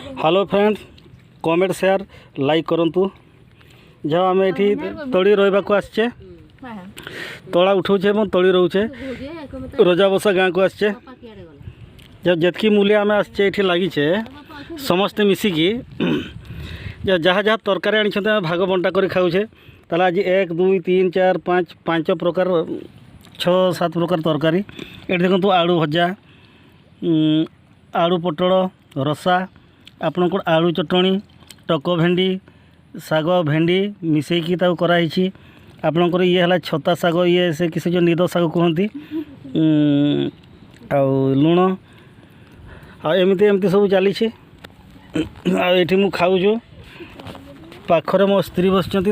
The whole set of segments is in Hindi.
Hello friends comment share like करंतु जहाँ आम ये तड़ी रही आसचे तला उठाऊे और तड़ी रोचे रोजा बसा गाँ को आसचे जब जितकी मूल्य आम आसचे ये लगिचे समस्ते मिसिकी जहाँ जहाँ तरकारी आनी भाग बंटा कर खाऊे ताले आज 1 2 3 4 5 प्रकार 6-7 प्रकार तरकारी ये देखो आलू भजा आलू पटल रसा आपणकर आलू चटणी टक भेंडी साग भेंडी मिसेकी कराई आपणकर ये है छता साग ये से किसी जो निद साग कहती लुण आमती एमती सब चली आठी मु खाऊँ पाखरे मो स्त्री बस भी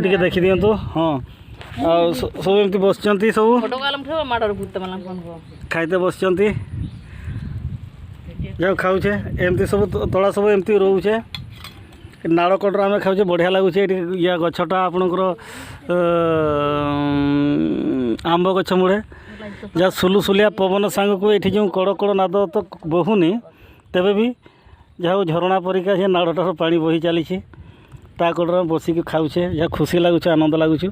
टे देखी दिंतु हाँ सब एमती बस सब खाते बस जब खाऊे एमती सब तला सब एमती रोचे नाड़ कटर आम खाऊे बढ़िया लगुचे या गछटा आपणकर आंब गछ मुड़े जहाँ सुलुसुलिया पवन सांग को ये जो कड़ कड़ नाद तो बहुनी तेबे भी जहाँ झरणा परिका से नाड़टार पानी बही चली कड़े बसिक खाऊे जहाँ खुशी लगुच आनंद लगुच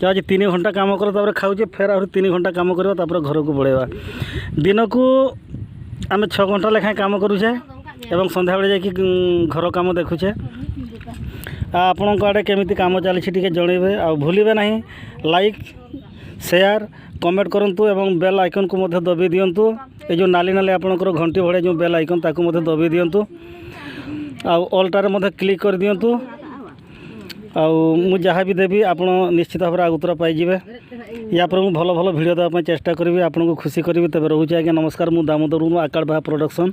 जहाँ आज 3 घंटा काम कर खाऊे फेर आ 3 घंटा काम कर घर को बढ़ेवा दिन को आम 6 घंटा लेखाएं काम करुचे एवं संध्या बेले जाकि घर काम देखुचे आपण आड़े केमी काम चली जनइबे आ भूलिबे नहीं लाइक शेयर कमेंट करंतु एवं बेल आइकन को मध्य दबी दियंतु ये जो नाली नाली आपणकर घंटी भड़े जो बेल आइकन ताकू मध्य दबी दियंतु आ ऑलटारे मध्य क्लिक कर दियंतु आ मु जहाँ भी देवी आप निश्चित भाव आगुतरा पाइबे या पर मु भल भल वीडियो देवाई चेष्टा करी आपको खुशी करी तेज रोचे आज्ञा नमस्कार मु दामोदर आकाड़ बाहा प्रोडक्शन।